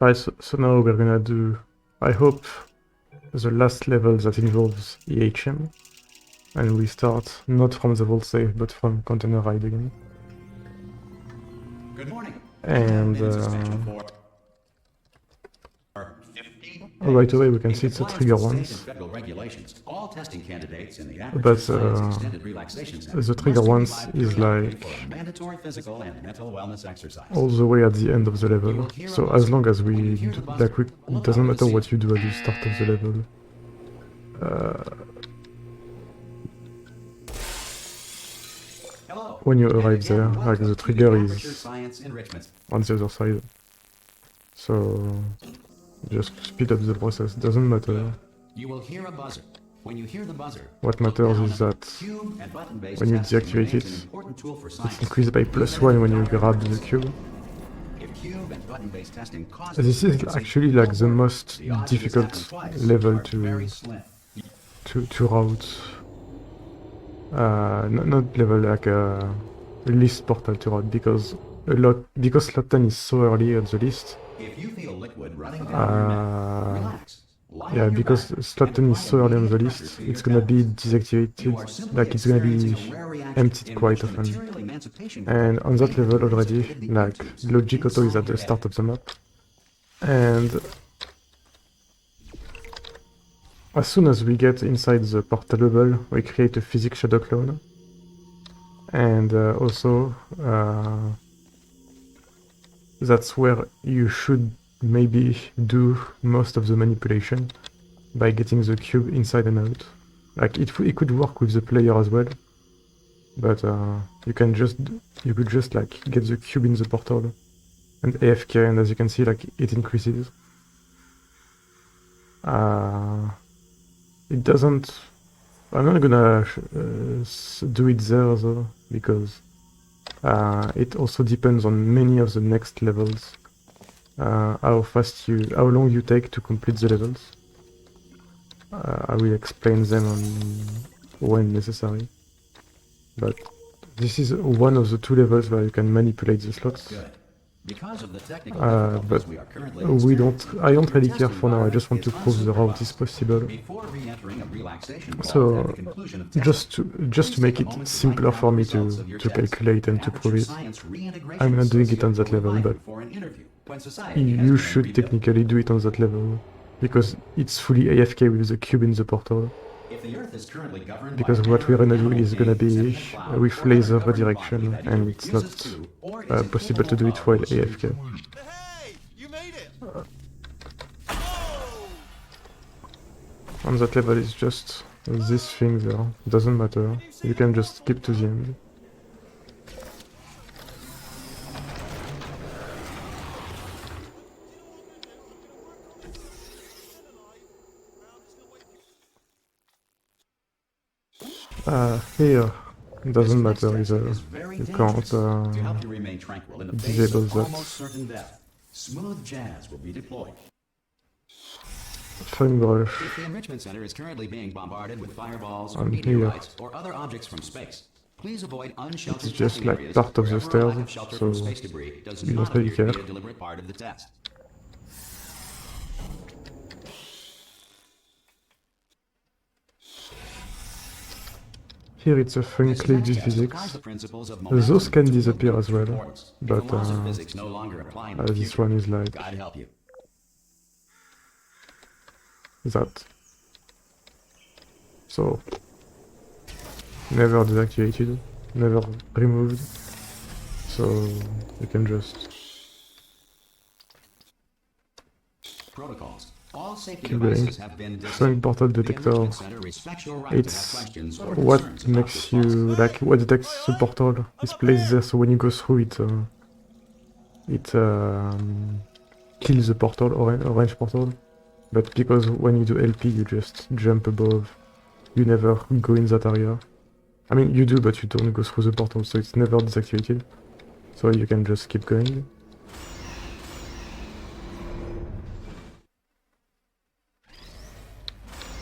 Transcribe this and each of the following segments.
Right, so now we're gonna do, I hope, the last level that involves EHM. And we start not from the vault safe, but from container ride again. Good morning. And right away we can see it's the trigger ones. But the trigger ones is like all the way at the end of the level. So as long as we do, like, it doesn't matter what you do at the start of the level. When you arrive there, like, the trigger is on the other side. So just speed up the process, doesn't matter. You will hear a buzzer. When you hear the buzzer, What matters is that when you deactivate it, it's increased by +1 when you grab the cube. This is actually like the most difficult level to route. Not level, like list portal to route, because slot 10 is so early on the list. Yeah, because slot 10 is so early on the list, it's gonna be deactivated, like it's gonna be emptied quite often. And on that level already, like, Logic Auto is at the start of the map. And as soon as we get inside the portal bubble, we create a physics shadow clone. And also, that's where you should maybe do most of the manipulation by getting the cube inside and out. Like, it could work with the player as well, but you could just like get the cube in the portal and AFK, and as you can see, like, it increases. It doesn't. I'm not gonna do it there though, because it also depends on many of the next levels. How long you take to complete the levels. I will explain them when necessary. But this is one of the 2 levels where you can manipulate the slots. But I don't really care for now, I just want to prove the route is possible. So, just to make it simpler for me to calculate and to prove it, I'm not doing it on that level, but you should technically do it on that level, because it's fully AFK with the cube in the portal. Because what we're gonna do is gonna be with laser redirection, and it's not possible to do it while AFK. On that level, it's just this thing there. Doesn't matter. You can just skip to the end. Here, it doesn't matter either. You can't disable that. Smooth jazz will be deployed. Fun brush. If the enrichment center is currently being bombarded with fireballs or On meteorites or other objects from space, please avoid unsheltered It's just testing like areas part of the wherever a lack stairs, of shelter so from space debris does you not don't really appear to be care. a deliberate part of the test. Here it's a fun click This test physics. applies the principles of Those momentum can to disappear as well, importance. If but the laws of physics no longer apply in the this future, one is like God help you. that. So, never deactivated, never removed, so you can just Protocols. All safety keep going. devices have been Fun portal detector. Enrichment Center respects your right to have It's questions or what concerns about makes this you, process. like, what detects the portal is placed there, so when you go through it, kills the portal, orange portal. But because when you do LP, you just jump above, you never go in that area. I mean, you do, but you don't go through the portal, so it's never deactivated. So you can just keep going.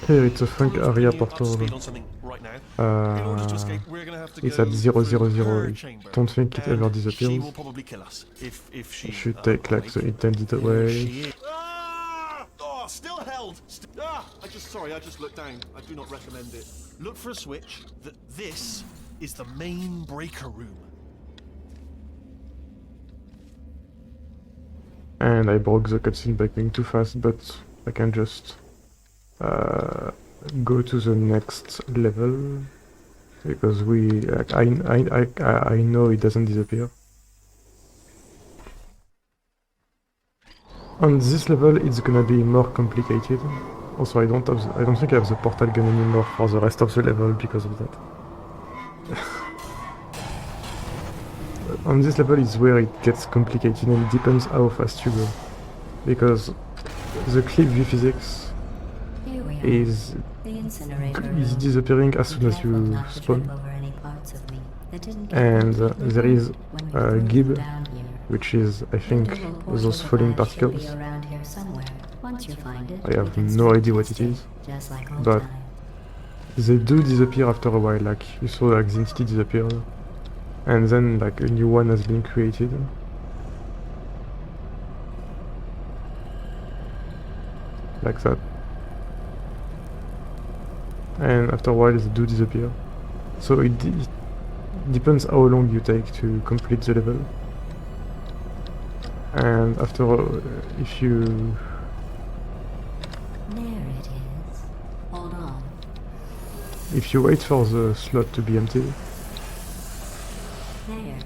Here it's a funk Problem is area bringing it up to portal. speed on something right now. In order to escape, we're gonna have to It's go at 000. through her I chamber, don't think it ever and she disappears. will probably kill us if she. You should take like the intended There way. she is. Ah! Oh, still held. I just looked down. I do not recommend it. Look for a switch. This is the main breaker room. And I broke the cutscene by being too fast, but I can just go to the next level because I know it doesn't disappear. On this level, it's gonna be more complicated. Also, I don't think I have the portal gun anymore for the rest of the level because of that. On this level is where it gets complicated and it depends how fast you go. Because the clip V physics is disappearing as soon as you spawn. And there is a gib, which is, I think, those falling particles. I have no idea what it is, but they do disappear after a while, like you saw like the entity disappeared, and then like a new one has been created. Like that. And after a while they do disappear. So it depends how long you take to complete the level. And after, if you... There it is. Hold on. If you wait for the slot to be empty, There.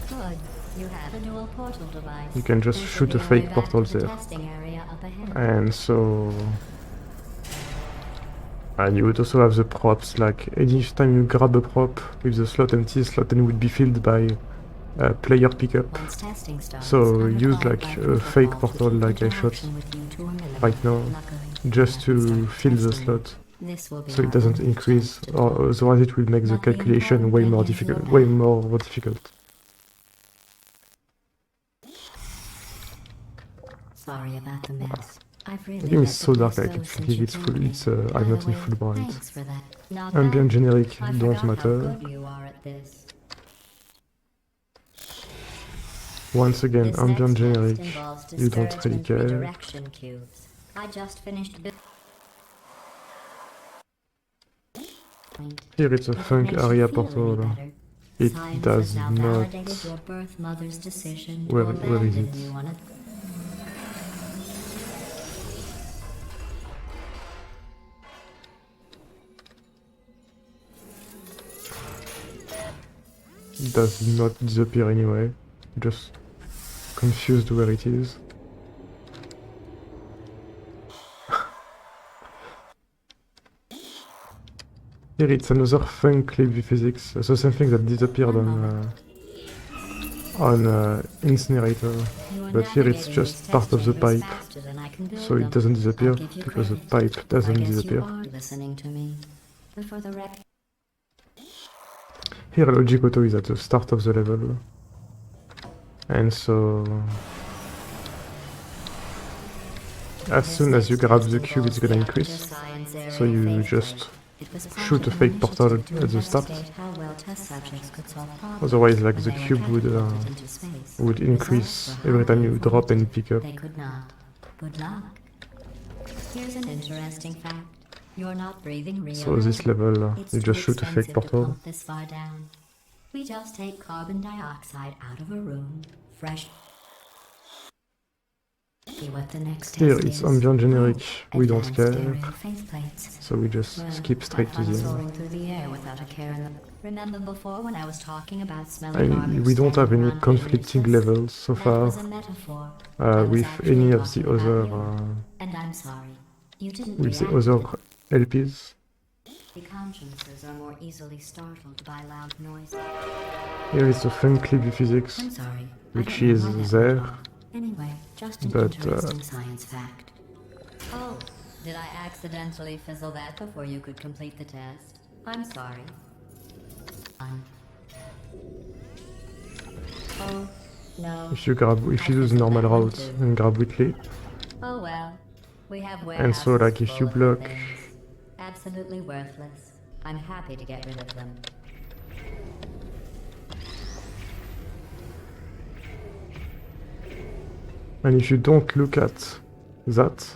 Good. You have a dual portal device. you can just This will shoot be a your fake way back portal to the there. testing area up ahead. And so... And you would also have the props, like each time you grab a prop with the slot empty, slot then would be filled by player pickup. Once testing starts, So I'm use recalled like by a fake protocol to portal keep like I shot interaction with you to a minimum. right now, Luckily, just once we to start fill the testing, slot. this will be So our it doesn't only increase, chance to or do it. otherwise it will make the But the calculation important way thing more is you're difficult. back. Way more difficult. Sorry about the mess. I've really The game is let so the dark, place like go it's since you it's full. pinged me. It's By I'm the not in way, full bright. thanks for that. Not Ambient bad. generic I don't forgot how matter. good you are at this. Once again, This ambient next test generic. involves You don't really discouragement care. redirection cubes. I just finished Here it's a If it funk makes you area feel any portal. better, It science does has now not. validated your birth mother's decision to Where is abandon it? you on a It does not disappear anyway. Just confused where it is. Here it's another fun clip physics. So same thing that disappeared on Incinerator. You are But here it's navigating just these part test of the chambers pipe. faster than I can build So it them. doesn't disappear I'll give you because the credit. pipe doesn't I guess disappear. you are listening to me. But for the record, Here Logic Auto is at the start of the level. And so... As soon as you grab the cube it's gonna increase. So you just shoot a fake portal at the start. Otherwise like the cube would increase every time you drop and pick up. They could not. Good luck. Here's an interesting fact. You're not breathing real So this air. level It's you too just shoot a fake expensive to portal. pump this far down. We just take carbon dioxide out of a room, fresh. See what the next Here test it's is. ambient generic, we don't Advanced care. aerial faceplates. So we just Well, skip straight to my fun the end. soaring through the air without a care in the... Remember before when I was talking about I smelling mean, garbage we don't have standing any around conflicting useless? levels so That far was a metaphor. I was with actually any of the talking about other you. And I'm sorry. You didn't with the react. other LPs. The consciences are more easily startled by loud noise. Here is the fun clip physics, I'm sorry. which I don't is know why that there. went off. Anyway, just an but, interesting science fact. Oh, did I accidentally fizzle that before you could complete the test? I'm sorry. Oh, no. If you do the normal route and grab Whitley, Oh well. We have And so, warehouses like, if full you of block... things. Absolutely worthless. I'm happy to get rid of them. And if you don't look at that...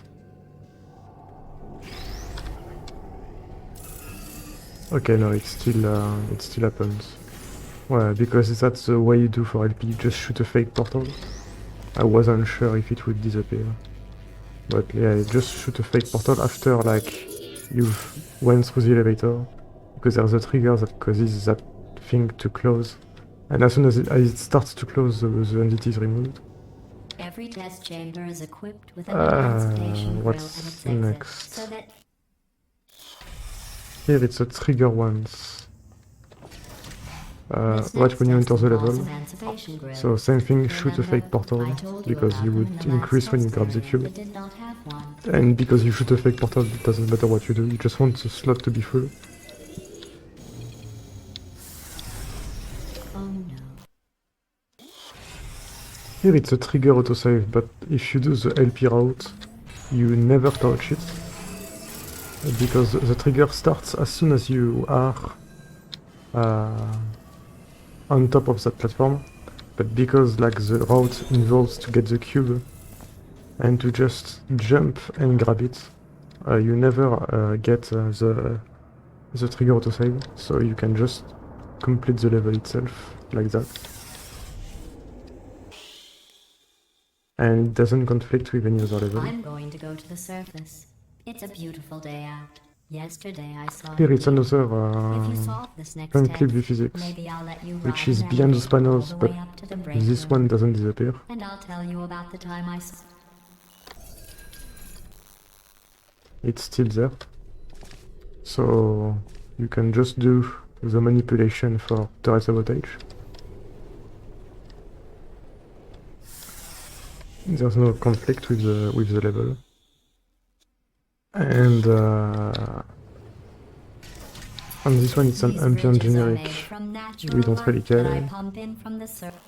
Okay, no, it still happens. Well, because that's the way you do for LP, you just shoot a fake portal. I wasn't sure if it would disappear. But yeah, just shoot a fake portal after, like, you've went through the elevator. Because there's a trigger that causes that thing to close. And as soon as it starts to close, the entity is removed. Every test chamber is equipped with an emancipation grill at What's its exit, next? so that Here it's a trigger once. this Right next when you test enter the involves level. emancipation grill. So same thing, shoot a Remember, fake portal, I told you because about you them would in the increase last when you test grab the area, cube. but did not have one. And because you shoot a fake portal, it doesn't matter what you do, you just want the slot to be full. Oh no. Here it's a trigger autosave, but if you do the LP route, you never touch it. Because the trigger starts as soon as you are on top of that platform. But because like the route involves to get the cube and to just jump and grab it, you never get the trigger autosave, so you can just complete the level itself like that. And it doesn't conflict with any other level. I'm going to go to the surface. It's a beautiful day out. Yesterday I saw Here it's you. another If you solve this next unclip test, view physics, maybe I'll let you which ride is an beyond the elevator all spawners, the but way up to the break this room. one doesn't disappear. And I'll tell you about the time I saw. It's still there. So you can just do the manipulation for turret sabotage. There's no conflict with the level. And on this one it's an These ambient bridges are generic. made from natural We don't really light that I care. pump in from the surface.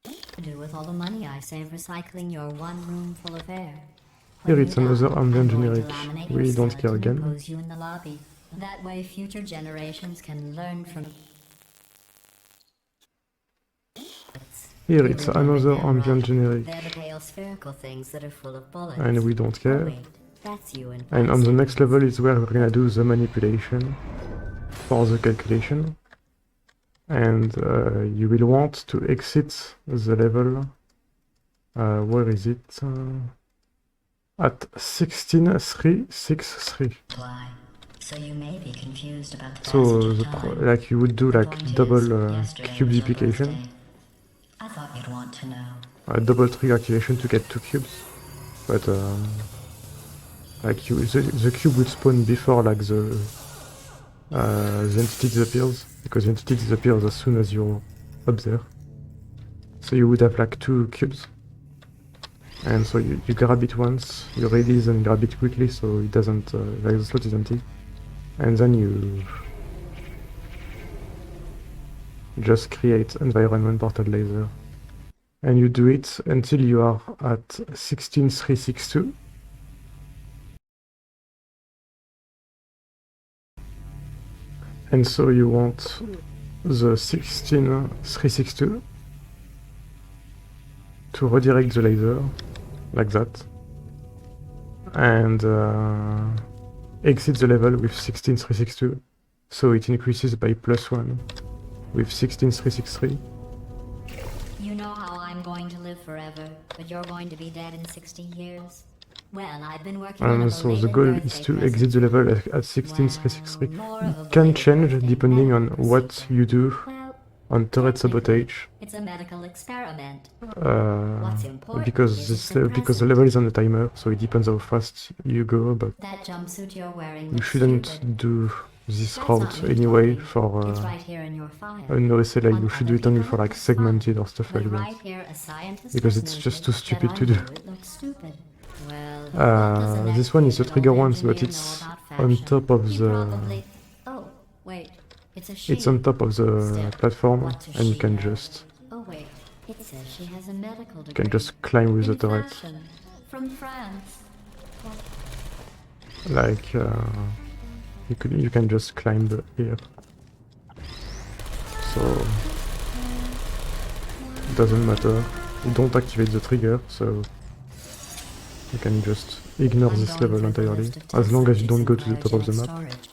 To do with all the money I save recycling your one room full of air. Here When it's you're another done, ambient I'm going to generic. laminate We your don't care skeleton and again. pose you in the lobby. That way future generations can learn from. Here it's another ambient generic. They're the pale spherical things that are full of bullets. And we don't Oh, care. wait, that's you in And on the 5 next seconds. level is where we're gonna do the manipulation for the calculation. And you will want to exit the level. Where is it? At 16363. Why? So you may be confused about the So passage of time. like you would do The like point is, double yesterday cube was your duplication, birthday. I thought you'd want to know. double trigger activation to get 2 cubes. But like the cube would spawn before like the entity disappears, because the entity disappears as soon as you're up there. So you would have like 2 cubes. And so you grab it once, you release and grab it quickly so it doesn't, like the slot is empty. And then you just create environment portal laser. And you do it until you are at 16362. And so you want the 16362 to redirect the laser, like that. And exit the level with 16362. So it increases by +1 with 16363. You know how I'm going to live forever, but you're going to be dead in 60 years? Well, I've been working on a So the belated goal birthday is to present. exit the level at 16363. Well, more of a It can belated change birthday depending on medical what procedure. you do Well, on turret technically, sabotage. it's a medical experiment. What's important Because is the present. level is on the timer, so it depends how fast you go, but That jumpsuit you're wearing you looks shouldn't stupid. do this That's route not me anyway talking. for It's right here in your file. NoSLA. On You should do other it only people, for like it looks fine. segmented or stuff But like right that. here, a scientist Because has it's just noted too that stupid on to do. you it looks stupid. Well, what does an This one is a educated trigger old once, but engineer it's know about on fashion? top of He the probably... Oh, wait. It's a she. it's on top of the Still, platform, what does and you she can know? just Oh, wait. It says she has a medical degree. You can just climb with the in turret. fashion, from France. Like you can just climb here. So it doesn't matter. You don't activate the trigger, so you can just ignore I'm this going level through the entirely, list of as test long as you subjects don't in go to the top of the cryogenic map. storage.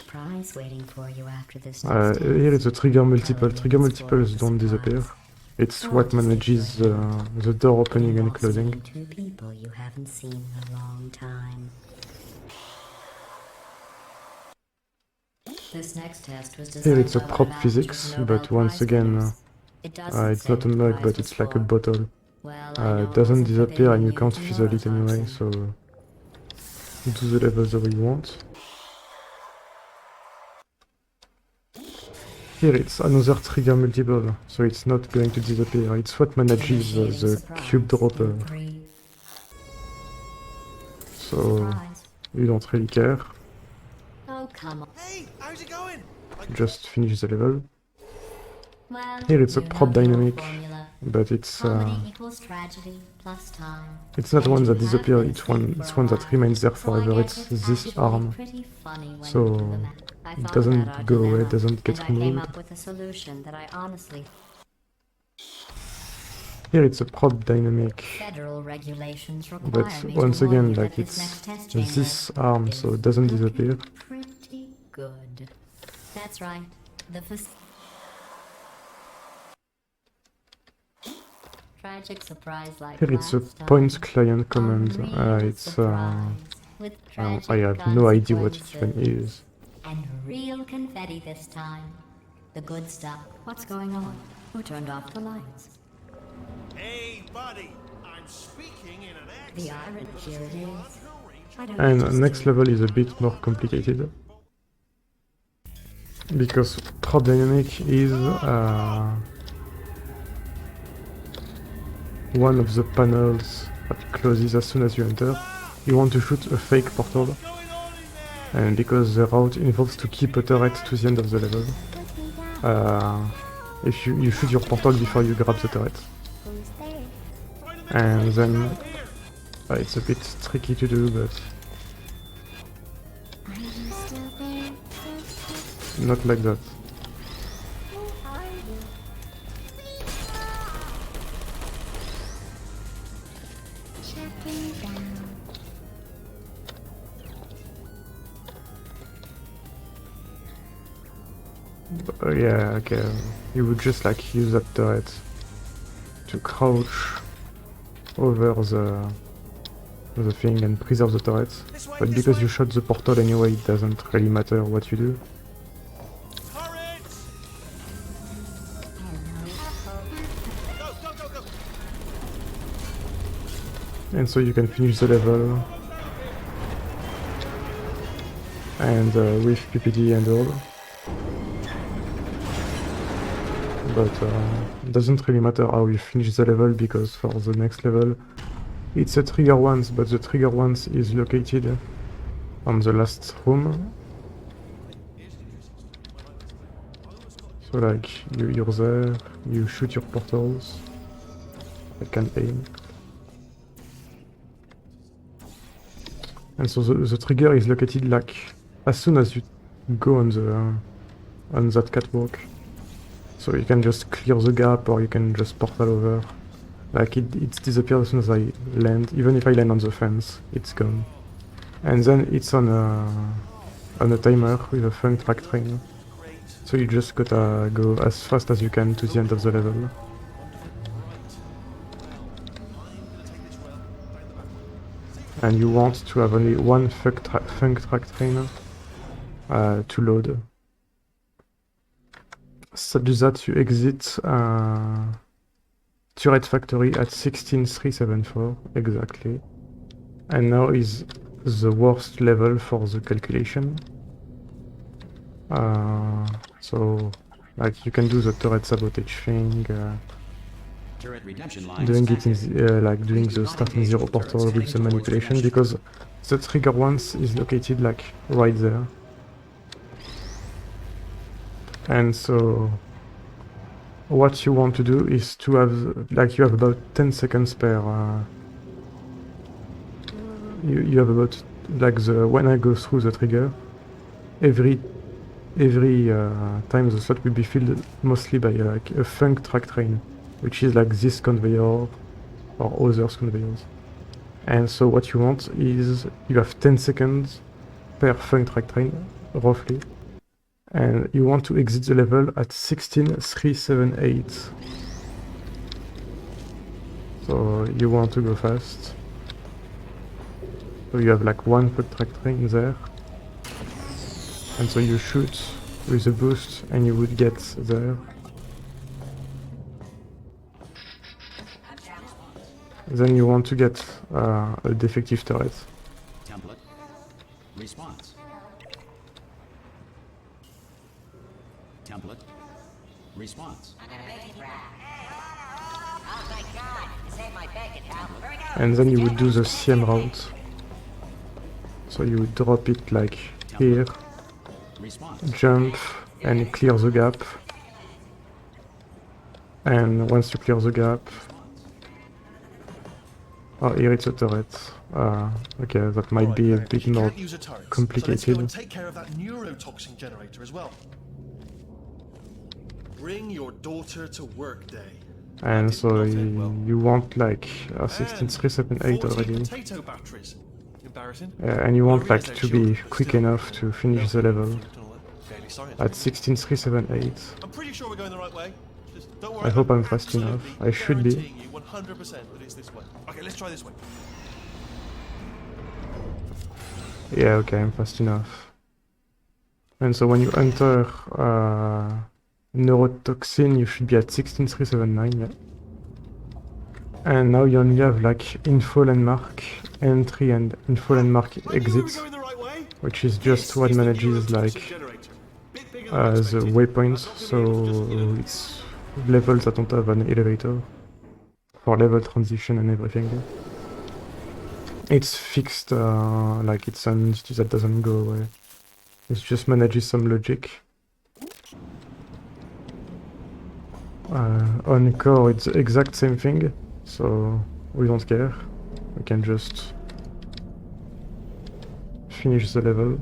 Prize waiting for you after this Here next is the test. trigger multiple. Tell you Trigger it's multiples for don't the disappear. surprise. It's Or what just manages enjoy it. the door opening and Involves closing. meeting two people you haven't seen in a long time. This next test was Here it's a designed by prop one of physics, Nobel but once Prize again, winners. It doesn't it's say not a what the mug, prize but was it's like a for. bottle. Well, I know It doesn't wasn't disappear and you forbidding can't to fizzle it anyway, neurotoxin. so do the levels the way you want. Here it's another trigger multiple, so it's not going to disappear. It's what manages Initiating the surprise cube dropper, in 3. so Surprise. you don't really care. Oh, come on. Hey, how's it going? Just finish the level. Well, Here it's a you prop know the old dynamic, formula. but it's Comedy equals tragedy plus time. not And one you that have disappears, been it's sick one for a that while. remains there So I forever. guess It's it's this actually arm. pretty funny when So, you do the math. I it thought doesn't about our go away, dilemma, it doesn't get and I came removed. up with a solution that I honestly Here it's a prop dynamic, federal regulations but require me once to warn again, you like that this it's next test chamber this arm, so is it doesn't looking disappear. pretty good. That's right. The tragic surprise like Here it's a last time. point client A command. real It's surprise with tragic I have no idea what it even consequences. is. And real confetti this time. The good stuff. What's going on? Who turned off the lights? Hey, buddy. I'm speaking in an The accent. irony here it is. I don't And just next do. level is a bit more complicated, because prop dynamic is one of the panels that closes as soon as you enter. You want to shoot a fake portal, and because the route involves to keep a turret to the end of the level, if you shoot your portal before you grab the turret, and then it's a bit tricky to do, but not like that. Yeah, okay. You would just like use that turret to crouch over the thing and preserve the turret. But because you shot the portal anyway, it doesn't really matter what you do. Turrets! Go, go, go, go! And so you can finish the level. And with PPD and all. But it doesn't really matter how you finish the level, because for the next level it's a trigger once, but the trigger once is located on the last room. So like you're there, you shoot your portals. I can aim. And so the trigger is located like as soon as you go on that catwalk. So you can just clear the gap, or you can just portal over. Like it disappears as soon as I land. Even if I land on the fence, it's gone. And then it's on a timer with a funk track train. So you just gotta go as fast as you can to the end of the level. And you want to have only one funk track train to load, such that you exit turret factory at 16374 exactly. And now is the worst level for the calculation. So like you can do the turret sabotage thing, Turret redemption lines doing it in active. like doing Please do the not starting engage zero with turrets portal with heading the towards manipulation, redemption. because the trigger once is located like right there. And so what you want to do is to have, like, you have about 10 seconds per... you have about, like, when I go through the trigger, every time the slot will be filled mostly by like a funk track train, which is like this conveyor or other conveyors. And so what you want is you have 10 seconds per funk track train, roughly, and you want to exit the level at 16,378. So you want to go fast. So you have like one funk track train there. And so you shoot with a boost and you would get there. Then you want to get a defective turret. Template. Response. Template. Response. And then you would do the CM route. So you would drop it like here, Response. jump and clear the gap. And once you clear the gap... Oh, here it's a turret. Okay, that might be a bit You more can't use a turret, so let's go complicated. and take care of that neurotoxin generator as well. Bring your daughter to work day. And so Not end well. you want like 16378 40 already. potato batteries. Embarrassing. And you want No like reason to children, be but quick still. enough to finish the level Fairly science. at 16378. I'm pretty sure we're going the right way. Just don't worry. I hope I'm fast enough. I should be. Guaranteeing you 100% that it's this way. Okay, let's try this way. Yeah, okay, I'm fast enough. And so when you enter neurotoxin, you should be at 16379, yeah. And now you only have like info landmark entry and info landmark I knew we were exit, going the right way. which is just what This is the manages neurotoxin like generator. Bit bigger than I the expected. waypoints, Not so gonna be able to just, it's levels that don't have an elevator for level transition and everything. It's fixed, like it's an entity that doesn't go away. It just manages some logic. On core it's the exact same thing, so we don't care. We can just finish the level.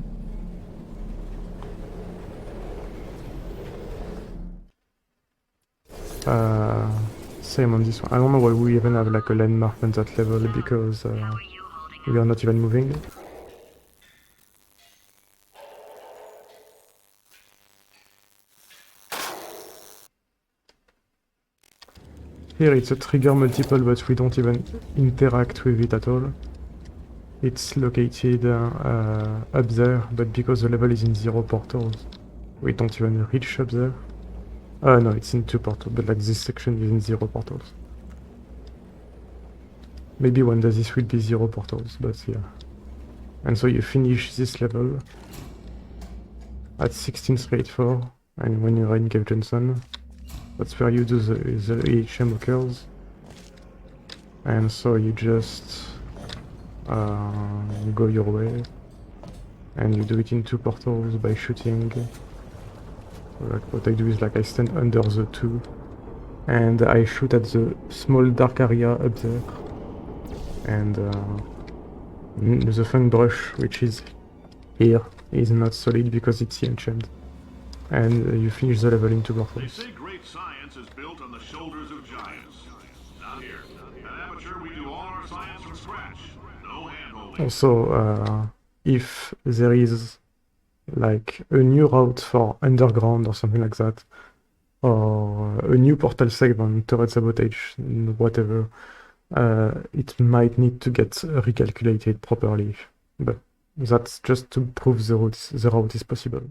Same on this one. I don't know why we even have like a landmark on that level because we are not even moving. Here it's a trigger multiple, but we don't even interact with it at all. It's located up there, but because the level is in 0 portals, we don't even reach up there. No, it's in 2 portals, but like this section is in 0 portals. Maybe one day this will be 0 portals, but yeah. And so you finish this level at 1684, and when you're in Cave Johnson, that's where you do the EHM occurs. And so you just go your way, and you do it in 2 portals by shooting. So like what I do is like I stand under the 2, and I shoot at the small dark area up there. And the fun brush, which is here, is not solid because it's ancient. And you finish the level in 2 They portals. say great science is built on the shoulders of giants. Not here. At Aperture, we do all our science from scratch. No hand-holding. Also, if there is like a new route for underground or something like that, or a new portal segment, turret sabotage, whatever, it might need to get recalculated properly. But that's just to prove the route is possible.